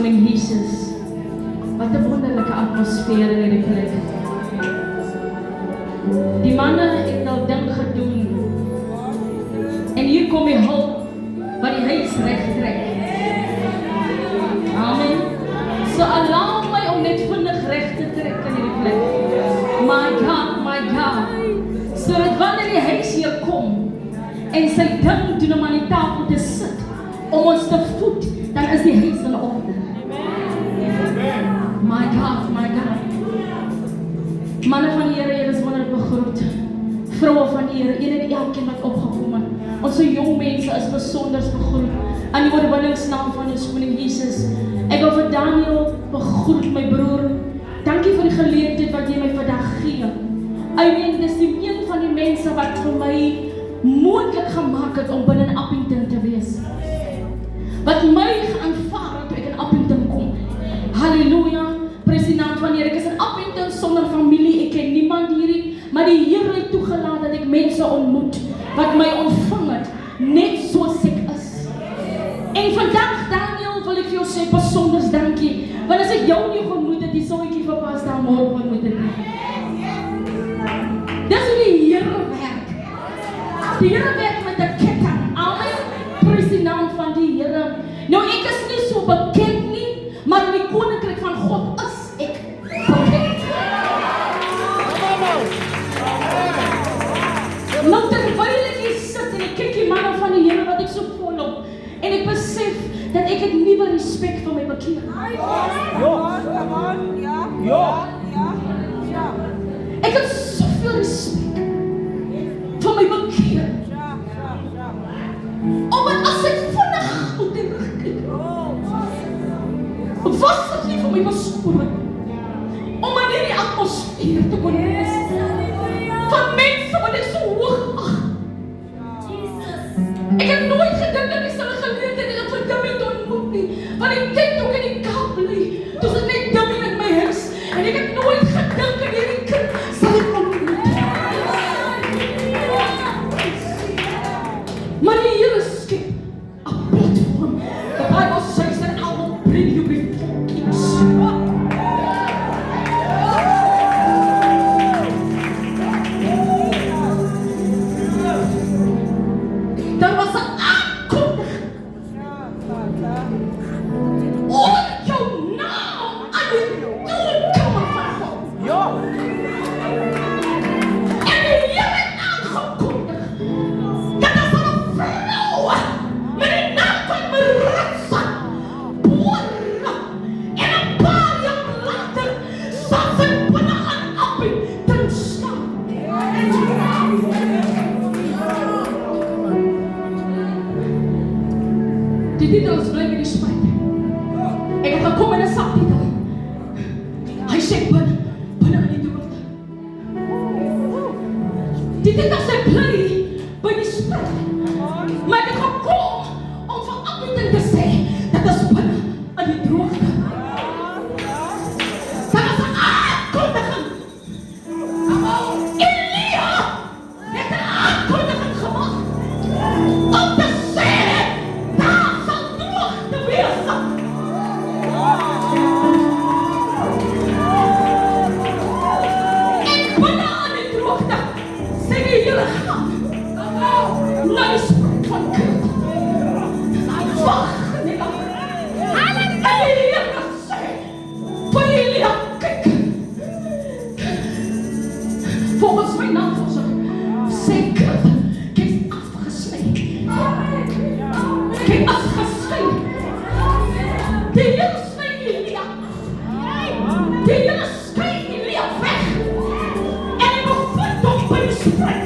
koning Jesus. Wat 'n wonderlike atmosfeer in hierdie plek. Die manne het nou ding gedoen. En hier kom die hulp wat die huis reg trek. Amen. So allow my om net vinnig reg te trek in hierdie plek. My God, my God. Sodat wanneer die huis hier kom en sy ding doen om aan die tafel te sit, om ons te voed, dan is die huis in orde. My God, my God. Manne van die Here, julle is wonderlik begroet. Vroue van die Here, een en elkeen wat opgekom het. Ons jong mense is besonder begroet. Aan die oorwinningsnaam van ons koning Jesus. Ek wil vir Daniel begroet, my broer. Dankie vir die geleentheid wat jy my vandag gee. Amen, dis die een van die mense wat vir my moontlik gemaak het om binne in Appington te wees. Wat my aanvaar het toe ek in Appington kom. Halleluja, prys die naam van die Here. Ek is in Appington sonder familie, ek ken niemand hierdie, maar die Here het toegelaat dat ek mense ontmoet wat my ontvang het, net soos ek is. En vandag, Daniel, wil ek vir jou sê besonders dankie, want as ek jou nie ontmoet het, die songetjie vir Pastor môre ontmoet het. Dis hoe die Here werk. Die Here werk met 'n ketting. Amen. Prys die naam van die Here. Nou ek is nie so bekend nie, maar in die koninkryk van God is ek bekend. Nou terwyl ek hier sit en ek kyk die manne van die Here wat ek so volg, en ek besef dat ek het nuwe respek vir my bekering. Ek het soveel respek vir my bekering. Omdat as ek vinnig op die rug kyk, was dit nie vir my beskoring om in hierdie atmosfeer te kon wees van mense wat ek so hoog ag. Ek het nooit gedink dat ek sal 'n geleentheid hê om vir Dummy te ontmoet nie, want ek kyk ook in die Kaap bly, dus dit net Dummy in my huis, en ek het nooit gedink in hierdie kind sal ek ontmoet. Maar die Here skep 'n platform. The Bible says that I will bring you before kings. Daar was 'n aankondiging. Onder jou naam aan die toekomme van God. En die Here het aangekondigd dat as 'n vrou met die naam van Marissa boer en 'n paar jaar later sal sy binne aan Appington staan. Die titel is bly by die spyt. Ek het gekom in 'n saktitel. Hy sê binne in die droogte. Die titel sê bly by die spyt. Maar ek het gekom om vir Appington te sê dat is binne in die droogte. Daar was 'n aankondiging. Elia het 'n aankondiging gemaak om te sê daar sal droogte wees. En binne in die droogte sê die Here gaan na die spyt van kind. Wag net af. En die Here sê vir Elia, kyk. Volgens my navorsing sê kind, kyk afgesny. Kyk afgesny. Die Here sny Elia af. Die Here sny Elia weg. En hy bevind hom by die spyt.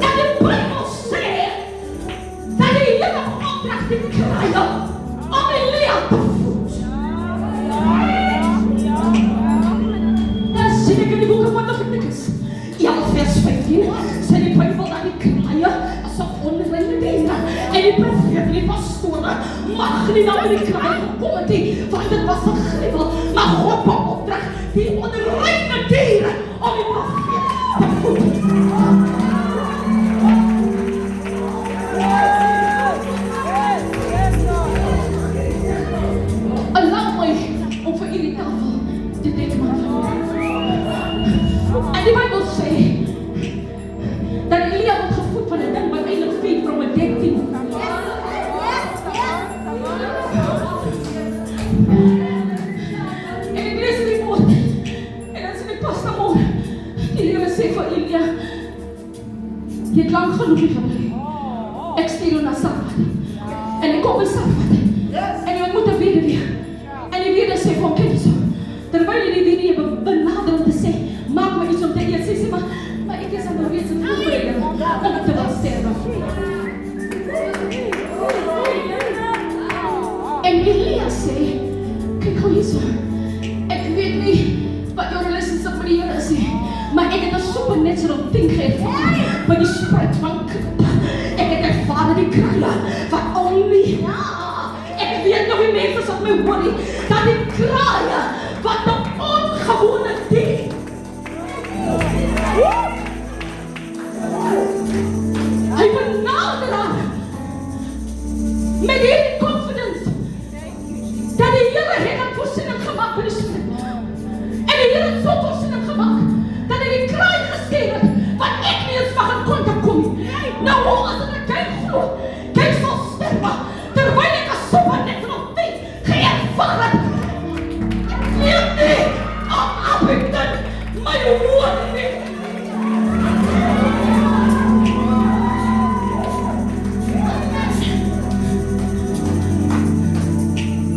En die Bybel sê dat die Here opdrag te kry om Elia te voed. Dan sien ek in die boeke van Levitikus 11 vers 15 sê die Bybel dat die kraaie as 'n onreine diere en die profeet en die pastore mag nie na die kraai gekom het nie, want dit was 'n gruwel. Maar God beopdrag die onreine diere om die profeet te voed. sê dat Elia word gevoed van 'n ding wat eintlik feed from a dead thing. En ek lees die woord en dan sê ek Pastor Mo, die Here sê vir Elia, jy het lang genoeg hier gebly. Ek stuur jou na Safat. En ek kom by Safat. En jy ontmoet 'n weduwee. En die weduwee sê vir hom, kyk hierso. Terwyl jy die weduwee benader om te sê, maak my iets om te eet. Sê maar ek is aan reeds voorberei om te wil sterwe. En Elia sê, kyk gou hierso. Ek weet nie wat jou relationship met die Here is nie, maar ek het 'n supernatural ding ervaar by die spruit van Krip. Ek het ervaar die kraaie wat only, ek weet nog die mense op my worry, dat die kraaie wat 'n ongewone ding. Hy benader haar met hierdie confidence dat die Here het voorsiening gemaak vir die spruit. En die Here het so voorsiening gemaak dat hy die kraai gestuur het wat ek nie eens mag in kontak kom nie. Nou hoe as ek kyk glo, kyk sal sterwe terwyl ek 'n supernatural thing geervaar het. Ek weet nie of ek dit my woord nie.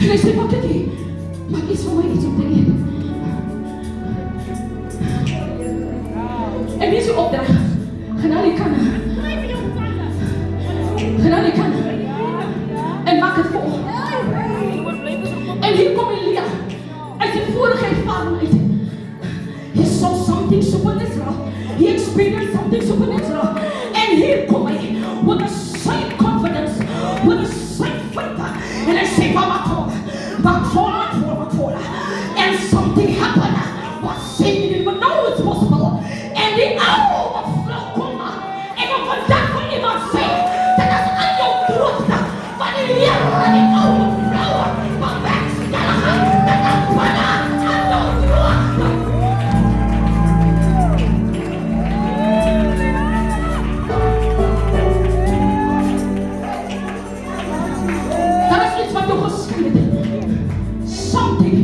En ek sê, wat het jy? Maak iets vir my iets om te eet. En wie is jou opdrag? Gaan na die kanne. Gaan na die kanne. En maak het vol. En hier kom Elia. Uit die vorige ervaring uit. He saw something supernatural. He experienced something supernatural. En hier kom hy with the same confidence, with the same faith. En hy sê, mama kom. Back. And something happened. What Satan didn't even know it's possible. And the overflow kom. En op vandag wil iemand sê, dat is aan jou droogte, van die Here aan die overflow, van wegstellingen, dat is bijna aan jou droogte. Dat is iets wat jou geschied het. Something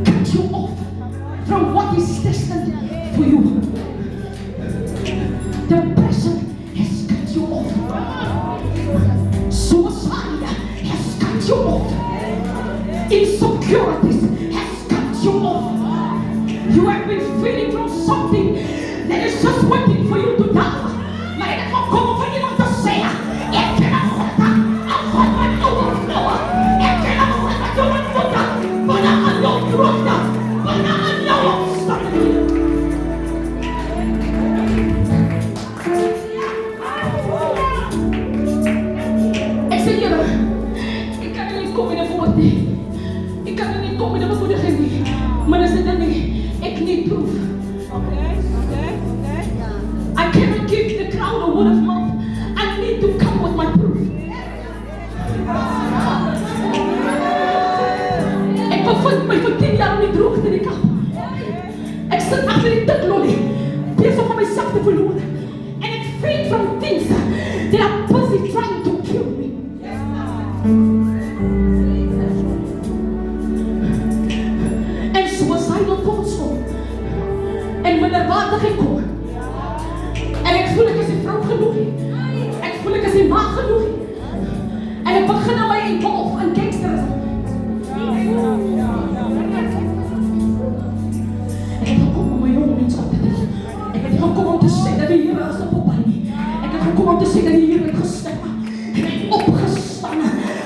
cut you off from what is destined for you. Depression has cut you off. Suicide has cut you off. Insecurities has cut you off. You have been feeding from something that is just waiting for you to die. Maar het kan komen van iemand te zeggen, ik ken een God wat overflowen. Ik ken een God wat jou ontmoeten, bijna aan jou droogte, bijna aan jou omstandigheden. Ik zeg Here, ik kan niet komen in de woord nie. Ik kan niet komen in de bemoediging nie. Maar dat is de ding, ik niet proef. I cannot give the crowd a word of mouth. I need to come with my proof. Ik bevind my vir 10 jaar in die droogte in die kamp. Ek sit achter die titlollie, besig om myself te verloor. En ek feed from things that are busy trying to kill me. En suicidal thoughts kom. En minderwaardigheid kom. En ek voel ek is die vrou genoeg nie. Ek voel ek is die man genoeg nie. En ek begin aan my involve in gangsterisme. Ek het gekom om my jong mens op te tel. Ek het gekom om te sê dat die Here is op my nie. Ek het gekom om te sê dat die Here het gestem. En hy het opgestaan.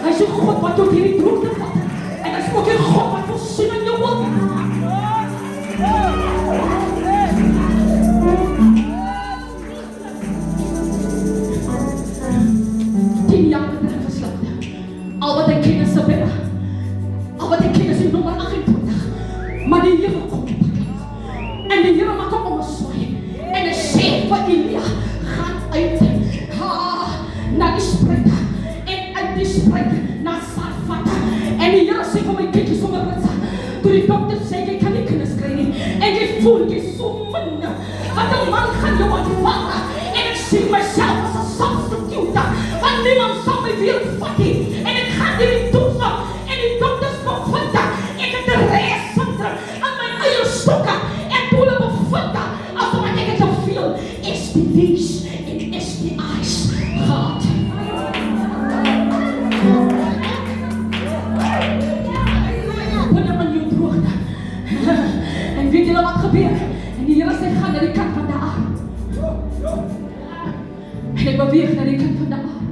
Hy is die God wat tot hierdie droogte vat. En hy is ook die God wat voorsien in jou wil. Want 'n man gaan jou ontvang. En ek sien myself as 'n substitute. Want niemand sal my weer vat nie. En ek gaan hierdie toestel en die dokters bevind. Ek het die res aan my eie stokke en toe hulle bevind. Asof ek het soveel STD's en STI's gehad. En weet julle wat gebeur? En die Here sê gaan na die kant van die aarde. En ek beweeg na die kant van die aarde.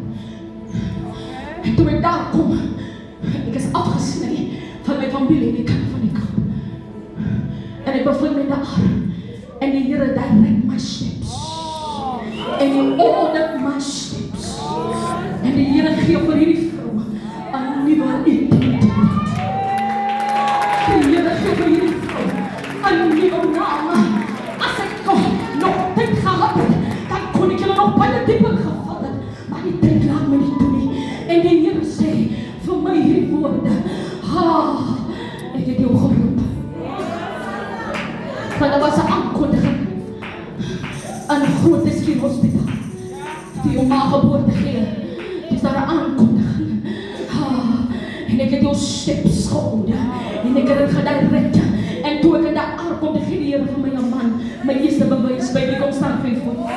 En toe ek daar kom, ek is afgesny van my familie in die kant van die kamp. En ek bevind my daar. En die Here direct my steps. En die order my steps. En die Here gee vir hierdie vrou 'n nuwe identiteit. Die Here gee vir hierdie vrou 'n nuwe naam. As ek nog tyd gehad het, dan kon ek julle nog baie dieper gevat het. Maar die tyd laat my nie toe nie. En die Here sê vir my hierdie woorde. Ek het jou geroep. Want daar was 'n aankondiging aan 'n groot hospitaal die om haar geboorte gee. Dis daar 'n aankondiging. En ek het jou steps gehoor. En ek het dit gedirect. En toe ek in daar aankom, gee die Here vir my 'n man. My eerste bewys by die kom staan vir voor.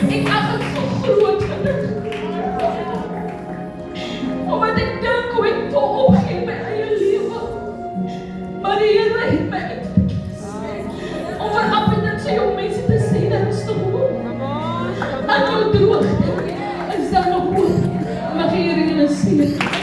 Ik heb het zo groot gedrukt. sien dit.